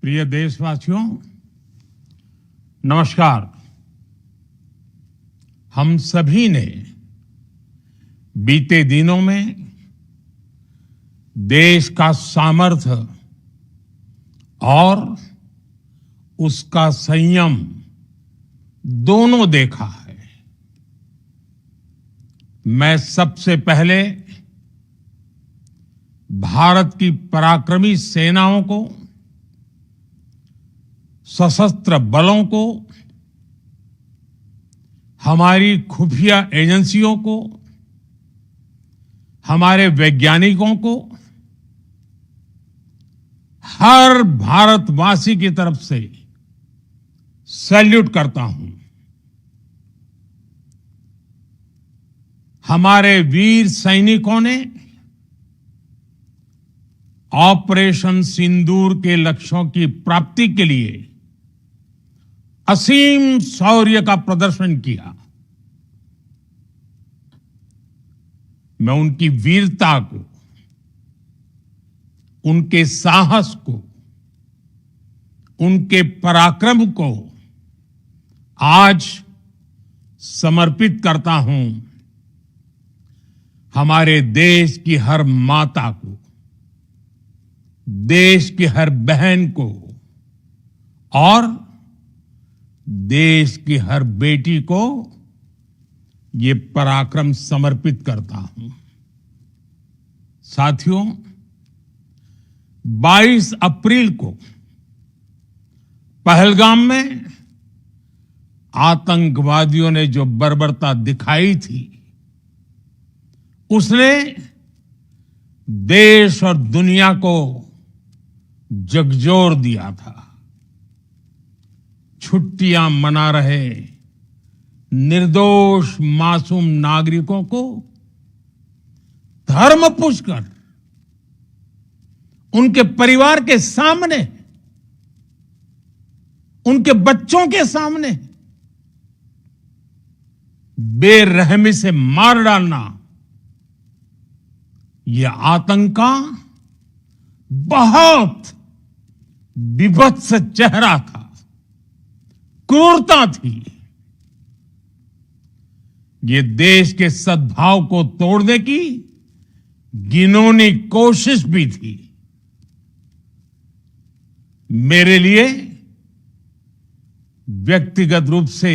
प्रिय देशवासियों, नमस्कार। हम सभी ने बीते दिनों में देश का सामर्थ्य और उसका संयम दोनों देखा है। मैं सबसे पहले भारत की पराक्रमी सेनाओं को, सशस्त्र बलों को, हमारी खुफिया एजेंसियों को, हमारे वैज्ञानिकों को, हर भारतवासी की तरफ से सैल्यूट करता हूं। हमारे वीर सैनिकों ने ऑपरेशन सिंदूर के लक्ष्यों की प्राप्ति के लिए असीम शौर्य का प्रदर्शन किया। मैं उनकी वीरता को, उनके साहस को, उनके पराक्रम को आज समर्पित करता हूं हमारे देश की हर माता को, देश की हर बहन को और देश की हर बेटी को ये पराक्रम समर्पित करता हूं। साथियों, 22 अप्रैल को पहलगाम में आतंकवादियों ने जो बर्बरता दिखाई थी, उसने देश और दुनिया को झकझोर दिया था। छुट्टियां मना रहे निर्दोष मासूम नागरिकों को धर्म पूछकर उनके परिवार के सामने, उनके बच्चों के सामने बेरहमी से मार डालना, यह आतंक का बहुत विभत्स चेहरा था, क्रूरता थी। ये देश के सद्भाव को तोड़ने की घिनौनी कोशिश भी थी। मेरे लिए व्यक्तिगत रूप से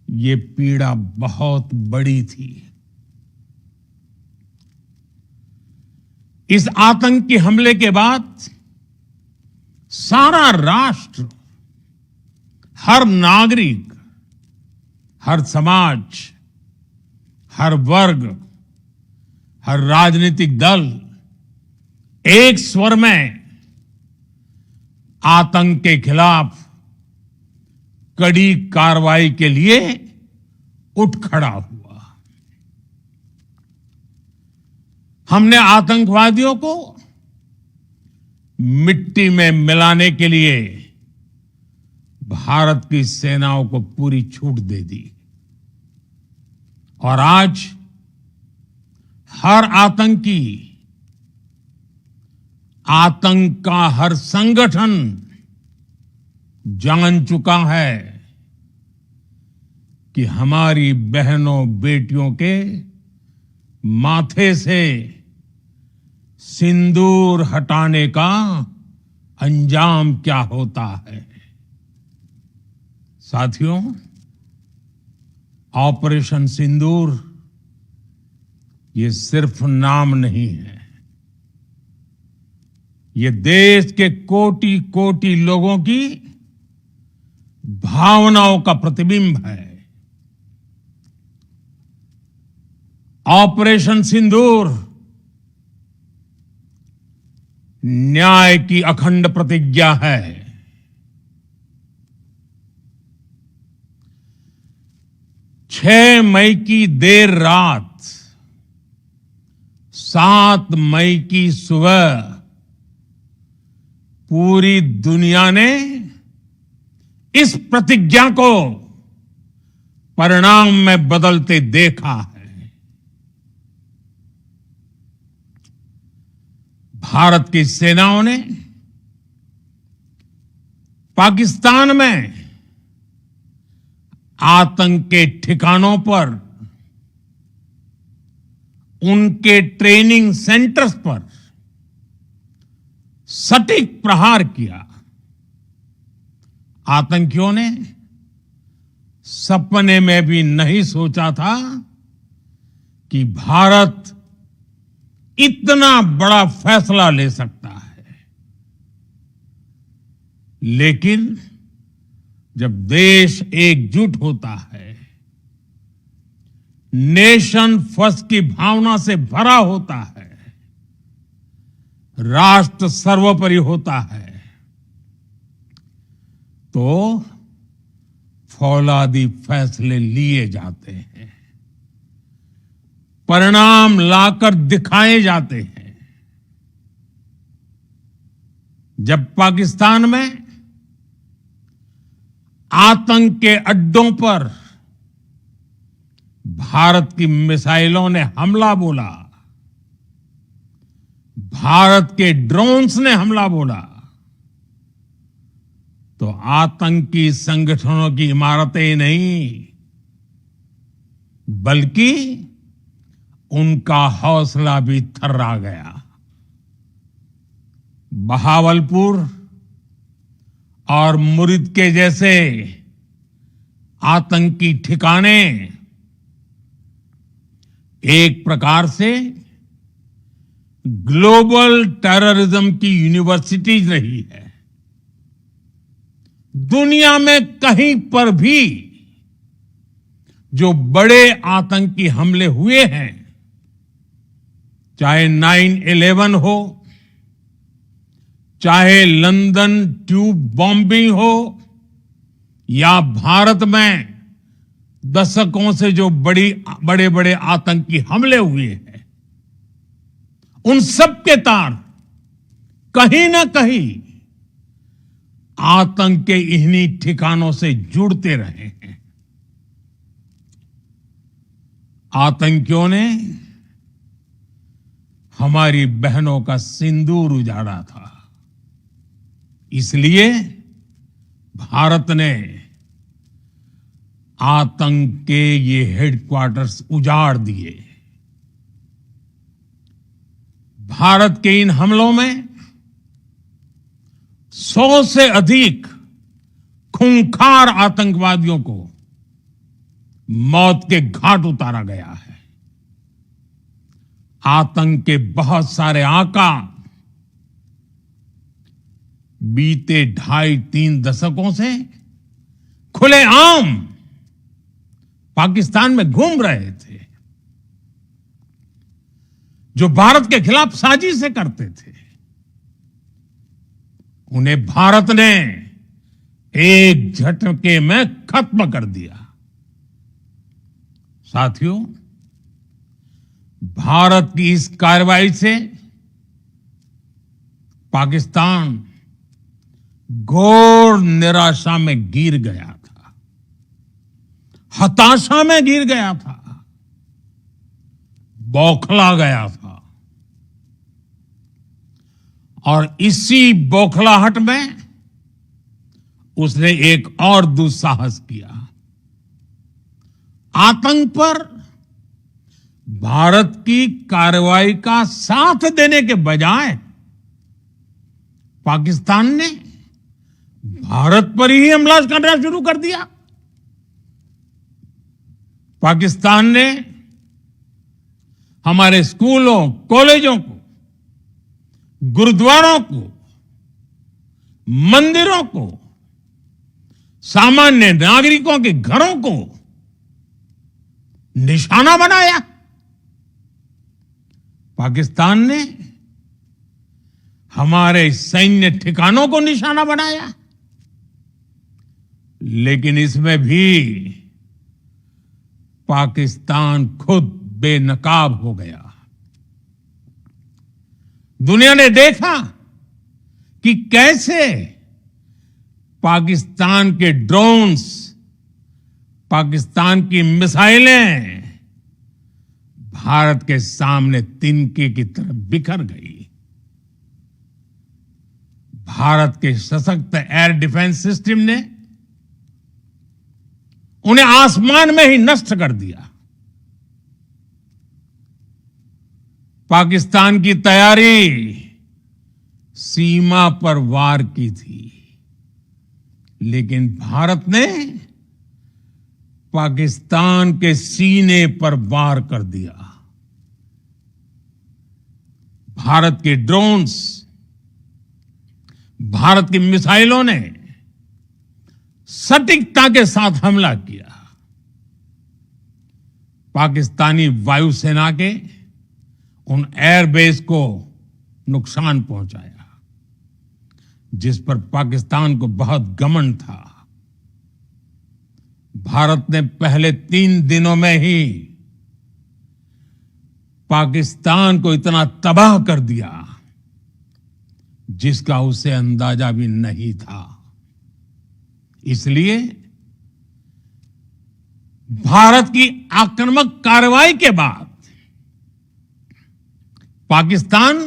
ये पीड़ा बहुत बड़ी थी। इस आतंकी हमले के बाद सारा राष्ट्र, हर नागरिक, हर समाज, हर वर्ग, हर राजनीतिक दल एक स्वर में आतंक के खिलाफ कड़ी कार्रवाई के लिए उठ खड़ा हुआ। हमने आतंकवादियों को मिट्टी में मिलाने के लिए भारत की सेनाओं को पूरी छूट दे दी और आज हर आतंकी, आतंक का हर संगठन जान चुका है कि हमारी बहनों बेटियों के माथे से सिंदूर हटाने का अंजाम क्या होता है। साथियों, ऑपरेशन सिंदूर ये सिर्फ नाम नहीं है, ये देश के कोटि कोटि लोगों की भावनाओं का प्रतिबिंब है। ऑपरेशन सिंदूर न्याय की अखंड प्रतिज्ञा है। 6 मई की देर रात, 7 मई की सुबह पूरी दुनिया ने इस प्रतिज्ञा को परिणाम में बदलते देखा है। भारत की सेनाओं ने पाकिस्तान में आतंक के ठिकानों पर, उनके ट्रेनिंग सेंटर्स पर सटीक प्रहार किया। आतंकियों ने सपने में भी नहीं सोचा था कि भारत इतना बड़ा फैसला ले सकता है। लेकिन जब देश एकजुट होता है, नेशन फर्स्ट की भावना से भरा होता है, राष्ट्र सर्वोपरि होता है, तो फौलादी फैसले लिए जाते हैं, परिणाम लाकर दिखाए जाते हैं। जब पाकिस्तान में आतंक के अड्डों पर भारत की मिसाइलों ने हमला बोला, भारत के ड्रोन्स ने हमला बोला, तो आतंकी संगठनों की इमारतें नहीं, बल्कि उनका हौसला भी थर्रा गया। बहावलपुर और मुरिद के जैसे आतंकी ठिकाने एक प्रकार से ग्लोबल टेररिज्म की यूनिवर्सिटीज रही है। दुनिया में कहीं पर भी जो बड़े आतंकी हमले हुए हैं, चाहे 9/11 हो, चाहे लंदन ट्यूब बॉम्बिंग हो, या भारत में दशकों से जो बड़े बड़े आतंकी हमले हुए हैं, उन सब के तार कहीं ना कहीं आतंक के इन्हीं ठिकानों से जुड़ते रहे हैं। आतंकियों ने हमारी बहनों का सिंदूर उजाड़ा था, इसलिए भारत ने आतंक के ये हेडक्वार्टर्स उजाड़ दिए। भारत के इन हमलों में 100 से अधिक खूंखार आतंकवादियों को मौत के घाट उतारा गया है। आतंक के बहुत सारे आका बीते 2.5-3 दशकों से खुलेआम पाकिस्तान में घूम रहे थे, जो भारत के खिलाफ साजिशें करते थे। उन्हें भारत ने एक झटके में खत्म कर दिया। साथियों, भारत की इस कार्रवाई से पाकिस्तान घोर निराशा में गिर गया था, हताशा में गिर गया था, बौखला गया था। और इसी बौखलाहट में उसने एक और दुस्साहस किया। आतंक पर भारत की कार्रवाई का साथ देने के बजाय पाकिस्तान ने भारत पर ही हमला करना शुरू कर दिया। पाकिस्तान ने हमारे स्कूलों, कॉलेजों को, गुरुद्वारों को, मंदिरों को, सामान्य नागरिकों के घरों को निशाना बनाया। पाकिस्तान ने हमारे सैन्य ठिकानों को निशाना बनाया। लेकिन इसमें भी पाकिस्तान खुद बेनकाब हो गया। दुनिया ने देखा कि कैसे पाकिस्तान के ड्रोन्स, पाकिस्तान की मिसाइलें भारत के सामने तिनके की तरह बिखर गई। भारत के सशक्त एयर डिफेंस सिस्टम ने उन्हें आसमान में ही नष्ट कर दिया। पाकिस्तान की तैयारी सीमा पर वार की थी, लेकिन भारत ने पाकिस्तान के सीने पर वार कर दिया। भारत के ड्रोन्स, भारत की मिसाइलों ने सटीकता के साथ हमला किया। पाकिस्तानी वायुसेना के उन एयरबेस को नुकसान पहुंचाया, जिस पर पाकिस्तान को बहुत घमंड था। भारत ने पहले 3 दिनों में ही पाकिस्तान को इतना तबाह कर दिया जिसका उसे अंदाजा भी नहीं था। इसलिए भारत की आक्रामक कार्रवाई के बाद पाकिस्तान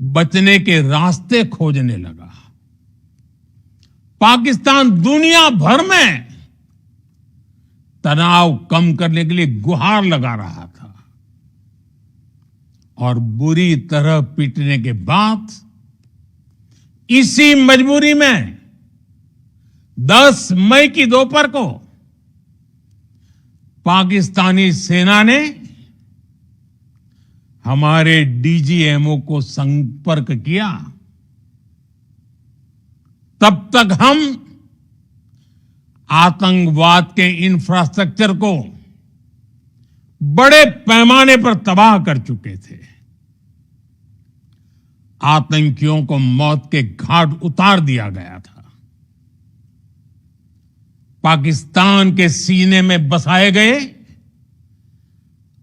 बचने के रास्ते खोजने लगा। पाकिस्तान दुनिया भर में तनाव कम करने के लिए गुहार लगा रहा था और बुरी तरह पीटने के बाद इसी मजबूरी में 10 मई की दोपहर को पाकिस्तानी सेना ने हमारे डीजीएमओ को संपर्क किया। तब तक हम आतंकवाद के इंफ्रास्ट्रक्चर को बड़े पैमाने पर तबाह कर चुके थे। आतंकियों को मौत के घाट उतार दिया गया था। पाकिस्तान के सीने में बसाए गए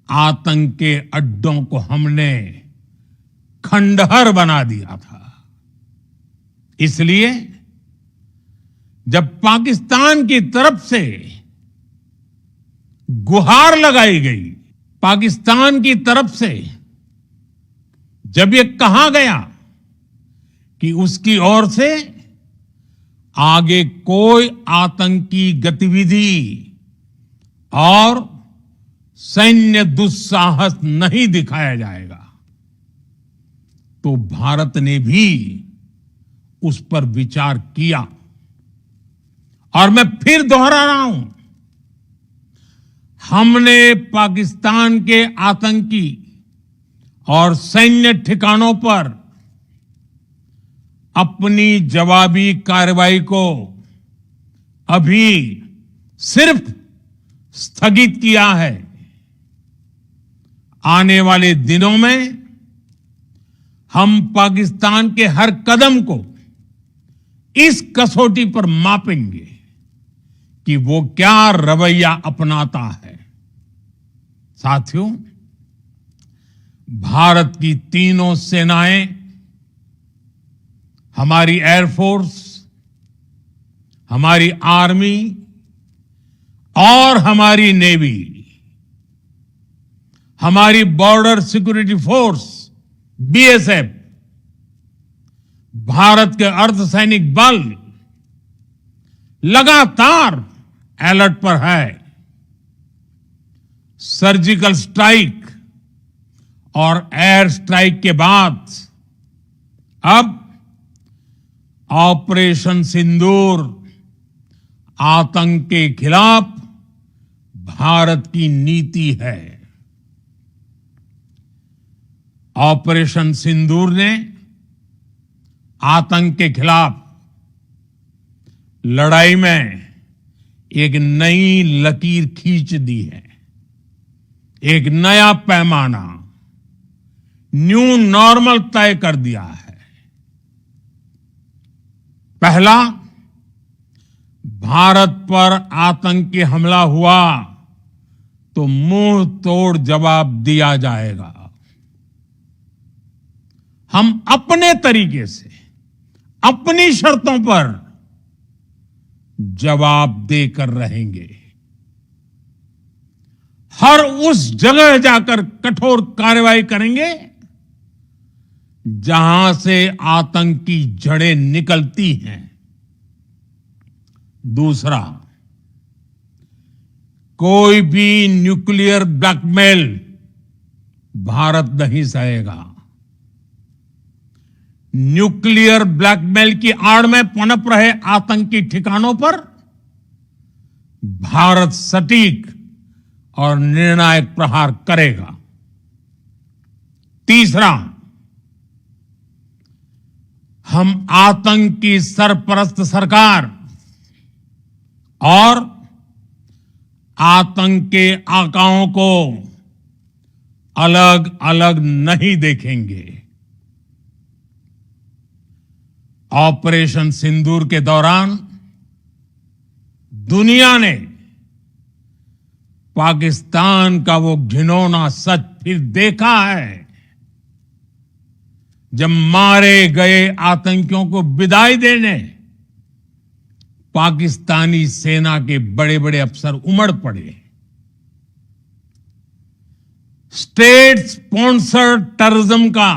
आतंक के अड्डों को हमने खंडहर बना दिया था। इसलिए जब पाकिस्तान की तरफ से गुहार लगाई गई, पाकिस्तान की तरफ से जब ये कहा गया कि उसकी ओर से आगे कोई आतंकी गतिविधि और सैन्य दुस्साहस नहीं दिखाया जाएगा, तो भारत ने भी उस पर विचार किया। और मैं फिर दोहरा रहा हूं, हमने पाकिस्तान के आतंकी और सैन्य ठिकानों पर अपनी जवाबी कार्रवाई को अभी सिर्फ स्थगित किया है। आने वाले दिनों में हम पाकिस्तान के हर कदम को इस कसौटी पर मापेंगे कि वो क्या रवैया अपनाता है। साथियों, भारत की तीनों सेनाएं, हमारी एयरफोर्स, हमारी आर्मी और हमारी नेवी, हमारी border security force BSF, Bharat के अर्धसैनिक बल लगातार अलर्ट पर है। सर्जिकल स्ट्राइक और एयर स्ट्राइक के बाद अब ऑपरेशन सिंदूर आतंक के खिलाफ भारत की नीति है। ऑपरेशन सिंदूर ने आतंक के खिलाफ लड़ाई में एक नई लकीर खींच दी है, एक नया पैमाना, न्यू नॉर्मल तय कर दिया है। पहला, भारत पर आतंकी हमला हुआ तो मुंह तोड़ जवाब दिया जाएगा। हम अपने तरीके से, अपनी शर्तों पर जवाब देकर रहेंगे। हर उस जगह जाकर कठोर कार्रवाई करेंगे जहां से आतंक की जड़ें निकलती हैं। दूसरा, कोई भी न्यूक्लियर ब्लैकमेल भारत नहीं सहेगा। न्यूक्लियर ब्लैकमेल की आड़ में पनप रहे आतंकी ठिकानों पर भारत सटीक और निर्णायक प्रहार करेगा। तीसरा, हम आतंक की सरपरस्त सरकार और आतंक के आकाओं को अलग अलग नहीं देखेंगे। ऑपरेशन सिंदूर के दौरान दुनिया ने पाकिस्तान का वो घिनौना सच फिर देखा है, जब मारे गए आतंकियों को विदाई देने पाकिस्तानी सेना के बड़े बड़े अफसर उमड़ पड़े। स्टेट स्पॉन्सर्ड टेररिज्म का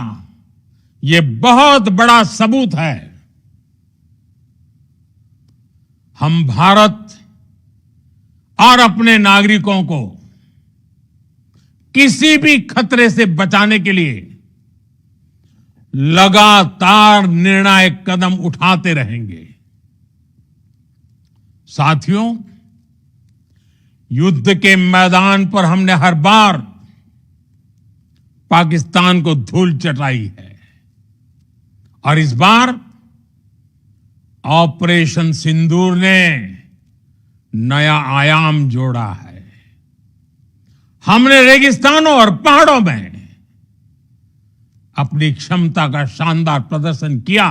यह बहुत बड़ा सबूत है। हम भारत और अपने नागरिकों को किसी भी खतरे से बचाने के लिए लगातार निर्णायक कदम उठाते रहेंगे। साथियों, युद्ध के मैदान पर हमने हर बार पाकिस्तान को धूल चटाई है और इस बार ऑपरेशन सिंदूर ने नया आयाम जोड़ा है। हमने रेगिस्तानों और पहाड़ों में अपनी क्षमता का शानदार प्रदर्शन किया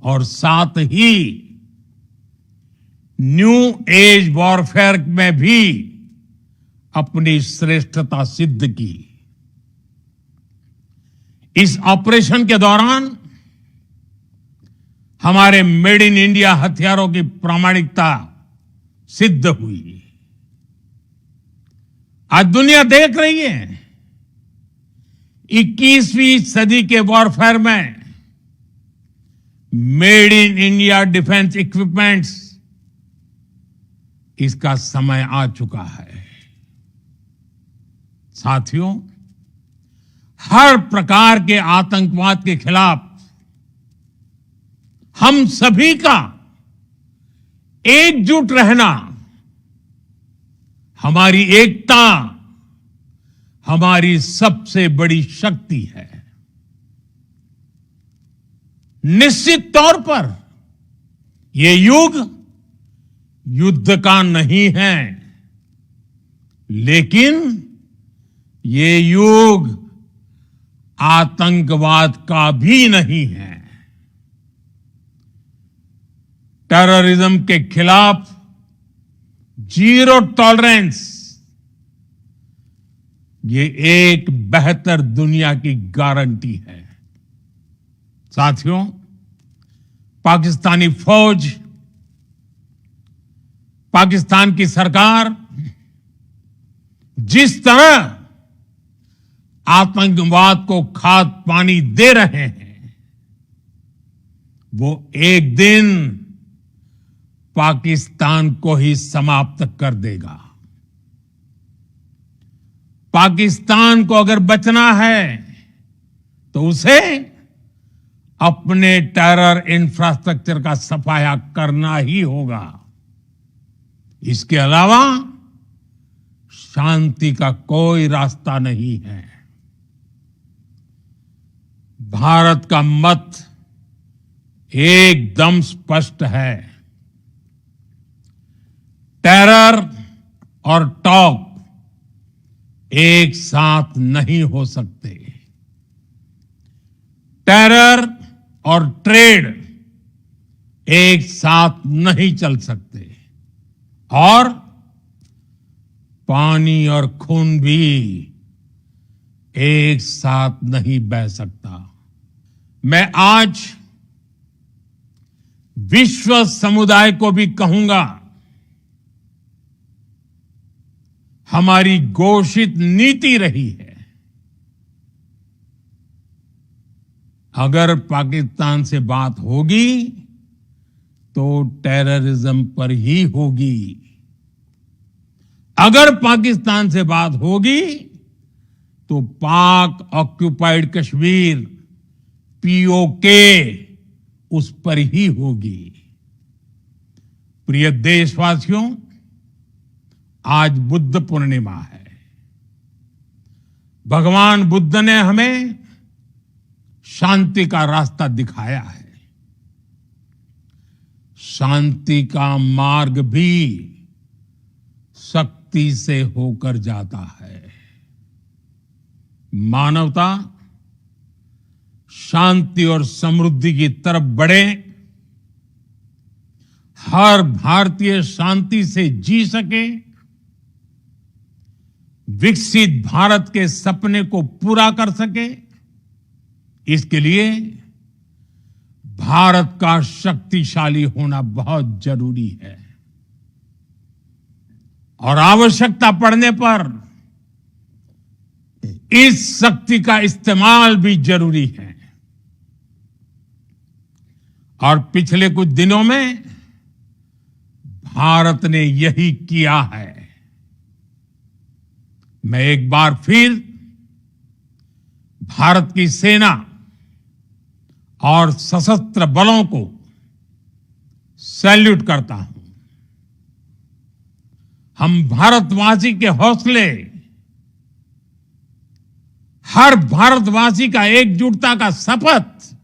और साथ ही न्यू एज वॉरफेयर में भी अपनी श्रेष्ठता सिद्ध की। इस ऑपरेशन के दौरान हमारे मेड इन इंडिया हथियारों की प्रामाणिकता सिद्ध हुई। आज दुनिया देख रही है 21वीं सदी के वॉरफेयर में made in India defence equipments, इसका समय आ चुका है। साथियों, हर प्रकार के आतंकवाद के खिलाफ हम सभी का एकजुट रहना, हमारी एकता हमारी सबसे बड़ी शक्ति है। निश्चित तौर पर यह युग युद्ध का नहीं है, लेकिन ये युग आतंकवाद का भी नहीं है। टेररिज्म के खिलाफ जीरो टॉलरेंस, ये एक बेहतर दुनिया की गारंटी है। साथियों, पाकिस्तानी फौज, पाकिस्तान की सरकार जिस तरह आतंकवाद को खाद पानी दे रहे हैं, वो एक दिन पाकिस्तान को ही समाप्त कर देगा। पाकिस्तान को अगर बचना है तो उसे अपने टेरर इंफ्रास्ट्रक्चर का सफाया करना ही होगा। इसके अलावा शांति का कोई रास्ता नहीं है। भारत का मत एकदम स्पष्ट है। टेरर और टॉक एक साथ नहीं हो सकते। टेरर और ट्रेड एक साथ नहीं चल सकते और पानी और खून भी एक साथ नहीं बह सकता। मैं आज विश्व समुदाय को भी कहूंगा, हमारी घोषित नीति रही है अगर पाकिस्तान से बात होगी तो टेररिज्म पर ही होगी। अगर पाकिस्तान से बात होगी तो पाक ऑक्युपाइड कश्मीर पीओके उस पर ही होगी। प्रिय देशवासियों, आज बुद्ध पूर्णिमा है। भगवान बुद्ध ने हमें शांति का रास्ता दिखाया है। शांति का मार्ग भी शक्ति से होकर जाता है। मानवता शांति और समृद्धि की तरफ बढ़े, हर भारतीय शांति से जी सके, विकसित भारत के सपने को पूरा कर सके, इसके लिए भारत का शक्तिशाली होना बहुत जरूरी है। और आवश्यकता पड़ने पर इस शक्ति का इस्तेमाल भी जरूरी है। और पिछले कुछ दिनों में भारत ने यही किया है। मैं एक बार फिर भारत की सेना और सशस्त्र बलों को सैल्यूट करता हूं। हम भारतवासी के हौसले, हर भारतवासी का एकजुटता का शपथ,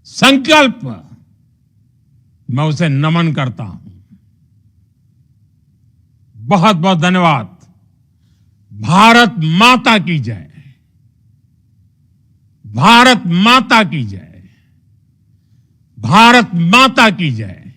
संकल्प, मैं उसे नमन करता हूं। बहुत बहुत धन्यवाद। भारत माता की जय। भारत माता की जय। भारत माता की जय।